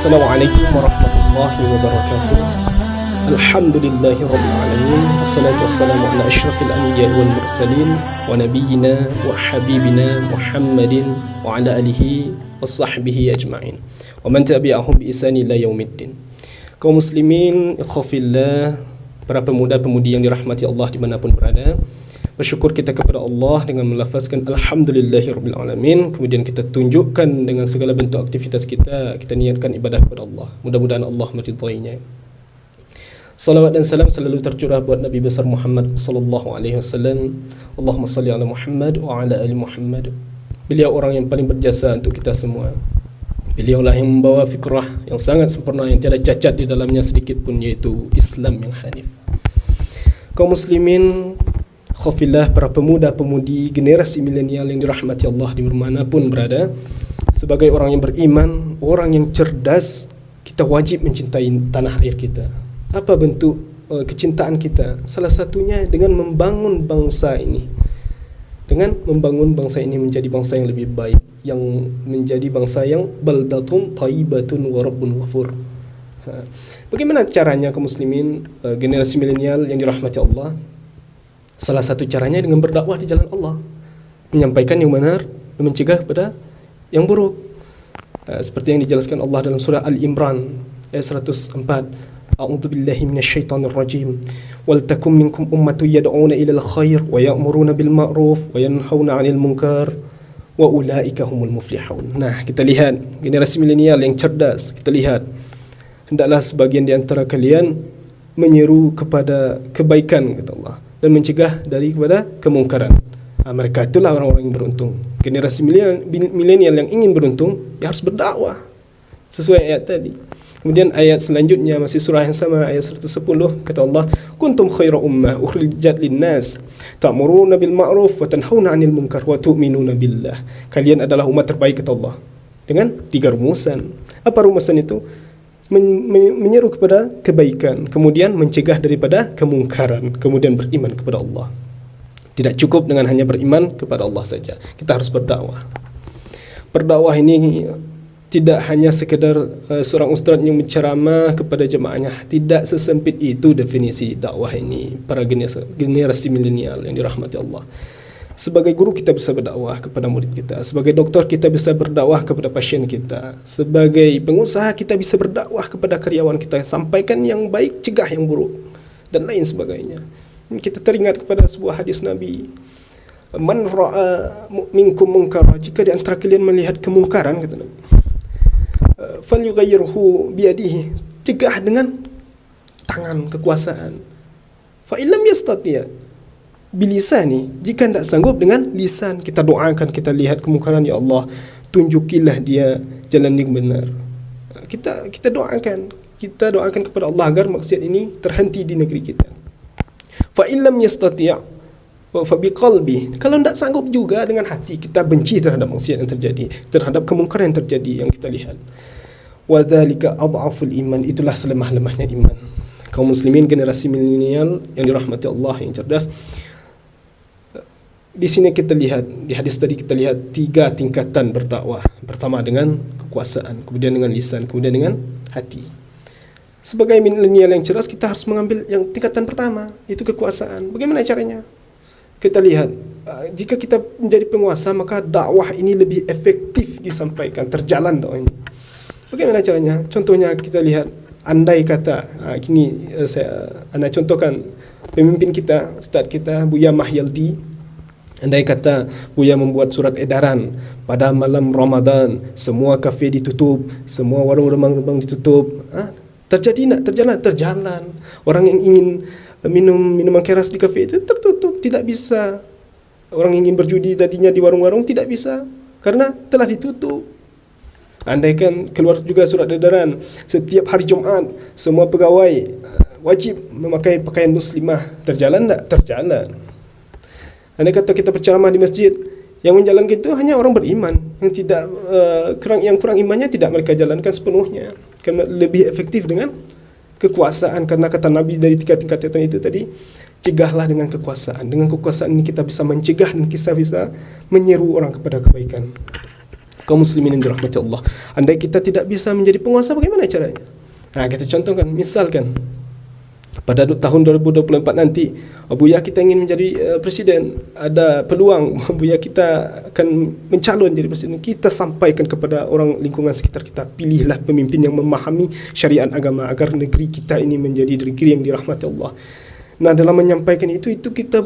Assalamualaikum warahmatullahi wabarakatuh. Alhamdulillahi rabbil alamin. Wassalatu wassalamu ala asyrafil anbiya'i wal mursalin wa nabiyyina wa habibina Muhammadin wa ala alihi washabbihi ajma'in wa man tabi'ahum bi ihsani ila yaumiddin. Kaum muslimin, ikhwafillah, para pemuda-pemudi yang dirahmati Allah dimanapun berada, bersyukur kita kepada Allah dengan melafazkan Alhamdulillahirabbil alamin. Kemudian kita tunjukkan dengan segala bentuk aktivitas kita niatkan ibadah kepada Allah. Mudah-mudahan Allah meridainya. Salawat dan salam selalu tercurah buat Nabi besar Muhammad sallallahu alaihi wasallam. Allahumma salli ala Muhammad wa ala ali Muhammad. Beliau orang yang paling berjasa untuk kita semua. Beliaulah yang membawa fikrah yang sangat sempurna, yang tiada cacat di dalamnya sedikit pun, yaitu Islam yang hanif. Kaum muslimin, khafillah, para pemuda-pemudi generasi milenial yang dirahmati Allah di manapun berada, sebagai orang yang beriman, orang yang cerdas, kita wajib mencintai tanah air kita. Apa bentuk kecintaan kita? Salah satunya dengan membangun bangsa ini, dengan membangun bangsa ini menjadi bangsa yang lebih baik, yang menjadi bangsa yang baldatun thayyibatun wa rabbun ghafur. Bagaimana caranya kaum muslimin, generasi milenial yang dirahmati Allah? Salah satu caranya dengan berdakwah di jalan Allah, menyampaikan yang benar dan mencegah kepada yang buruk. Seperti yang dijelaskan Allah dalam surah Al-Imran ayat 104. A'udzubillahi minasyaitonir rajim. Wal takum minkum ummatun yad'una ilal khair wa ya'muruna bil ma'ruf wa yanhauna 'anil munkar wa ulaika humul muflihun. Nah, kita lihat generasi milenial yang cerdas. Kita lihat, hendaklah sebagian di antara kalian menyeru kepada kebaikan, kata Allah, dan mencegah kepada kemungkaran. Mereka itulah orang-orang yang beruntung. Generasi milenial yang ingin beruntung, ya harus berdakwah sesuai ayat tadi. Kemudian ayat selanjutnya masih surah yang sama, ayat 110, kata Allah, kuntum khaira ummah ukhrijat linnas ta'muruna bil ma'ruf wa tanhauna 'anil munkar wa tu'minuna billah. Kalian adalah umat terbaik, kata Allah, dengan 3 rumusan. Apa rumusan itu? Menyeru kepada kebaikan, kemudian mencegah daripada kemungkaran, kemudian beriman kepada Allah. Tidak cukup dengan hanya beriman kepada Allah saja, kita harus berdakwah. Berdakwah ini tidak hanya sekedar seorang ustaz yang menceramah kepada jemaahnya. Tidak sesempit itu definisi dakwah ini, para generasi milenial yang dirahmati Allah. Sebagai guru kita bisa berdakwah kepada murid kita, sebagai dokter kita bisa berdakwah kepada pasien kita, sebagai pengusaha kita bisa berdakwah kepada karyawan kita, sampaikan yang baik, cegah yang buruk, dan lain sebagainya. Kita teringat kepada sebuah hadis Nabi, man ra'a minkum munkara, jika di antara kalian melihat kemungkaran, kata Nabi, falyughayyirhu biyadihi, cegah dengan tangan, kekuasaan. Fa illam yastati' bilisani, jika tidak sanggup dengan lisan, kita doakan, kita lihat kemungkaran, ya Allah, tunjukilah dia jalan yang benar. Kita doakan kepada Allah agar maksiat ini terhenti di negeri kita. Fa illam yastati' fa biqalbi, kalau tidak sanggup juga dengan hati, kita benci terhadap maksiat yang terjadi, terhadap kemungkaran yang terjadi yang kita lihat. Wa dzalika adhaful iman, itulah selemah-lemahnya iman. Kaum muslimin generasi milenial yang dirahmati Allah yang cerdas, di sini kita lihat, di hadis tadi kita lihat 3 tingkatan berdakwah. Pertama dengan kekuasaan, kemudian dengan lisan, kemudian dengan hati. Sebagai milenial yang cerdas, kita harus mengambil yang tingkatan pertama, yaitu kekuasaan. Bagaimana caranya? Kita lihat, jika kita menjadi penguasa, maka dakwah ini lebih efektif disampaikan, terjalan dakwah ini. Bagaimana caranya? Contohnya kita lihat, andai kata, anda contohkan pemimpin kita, ustaz kita, Buya Mahyaldi, andai kata Buya membuat surat edaran pada malam Ramadan, semua kafe ditutup, semua warung remang-remang ditutup. Terjadi nak? Terjalan. Orang yang ingin minum minuman keras di kafe itu tertutup, tidak bisa. Orang yang ingin berjudi tadinya di warung-warung tidak bisa, karena telah ditutup. Andaikan keluar juga surat edaran, setiap hari Jumaat semua pegawai wajib memakai pakaian muslimah, terjalan tak? Terjalan. Andai kata kita berceramah di masjid, yang menjalankan itu hanya orang beriman, yang kurang imannya tidak mereka jalankan sepenuhnya, karena lebih efektif dengan kekuasaan. Karena kata Nabi dari 3 tingkatan itu tadi, cegahlah dengan kekuasaan. Dengan kekuasaan ini kita bisa mencegah dan kita bisa menyeru orang kepada kebaikan. Kaum muslimin yang dirahmati Allah, andai kita tidak bisa menjadi penguasa, bagaimana caranya? Kita contohkan, misalkan pada tahun 2024 nanti Buya kita ingin menjadi presiden, ada peluang Buya kita akan mencalon jadi presiden. Kita sampaikan kepada orang lingkungan sekitar kita, pilihlah pemimpin yang memahami syariat agama agar negeri kita ini menjadi negeri yang dirahmati Allah. Nah, dalam menyampaikan itu kita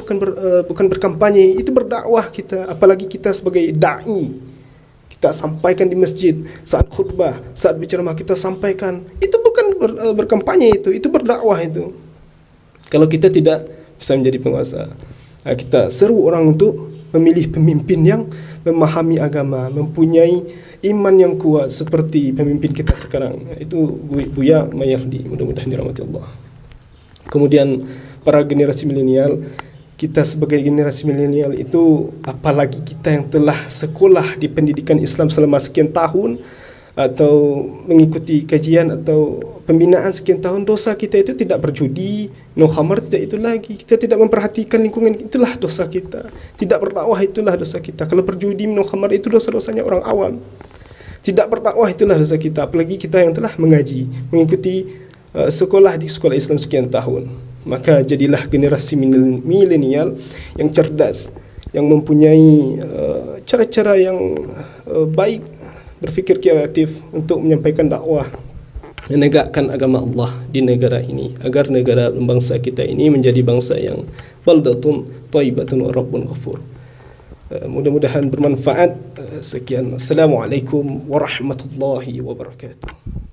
bukan berkampanye, itu berdakwah kita. Apalagi kita sebagai dai, kita sampaikan di masjid, saat khutbah, saat berceramah kita sampaikan. Itu bukan berkampanye, itu berdakwah itu. Kalau kita tidak bisa menjadi penguasa, kita seru orang untuk memilih pemimpin yang memahami agama, mempunyai iman yang kuat seperti pemimpin kita sekarang. Itu Buya Mayafdi, mudah-mudahan dirahmati Allah. Kemudian para generasi milenial, kita sebagai generasi milenial itu, apalagi kita yang telah sekolah di pendidikan Islam selama sekian tahun atau mengikuti kajian atau pembinaan sekian tahun, dosa kita itu tidak berjudi, no khamar, tidak itu lagi. Kita tidak memperhatikan lingkungan, itulah dosa kita. Tidak berdakwah, itulah dosa kita. Kalau berjudi, no khamar, itu dosa-dosanya orang awam. Tidak berdakwah, itulah dosa kita. Apalagi kita yang telah mengaji, mengikuti sekolah di sekolah Islam sekian tahun. Maka jadilah generasi milenial yang cerdas, yang mempunyai cara-cara yang baik, berfikir kreatif untuk menyampaikan dakwah, menegakkan agama Allah di negara ini, agar negara bangsa kita ini menjadi bangsa yang baldatun thayyibatun wa rabbun ghafur. Mudah-mudahan bermanfaat. Sekian. Assalamualaikum warahmatullahi wabarakatuh.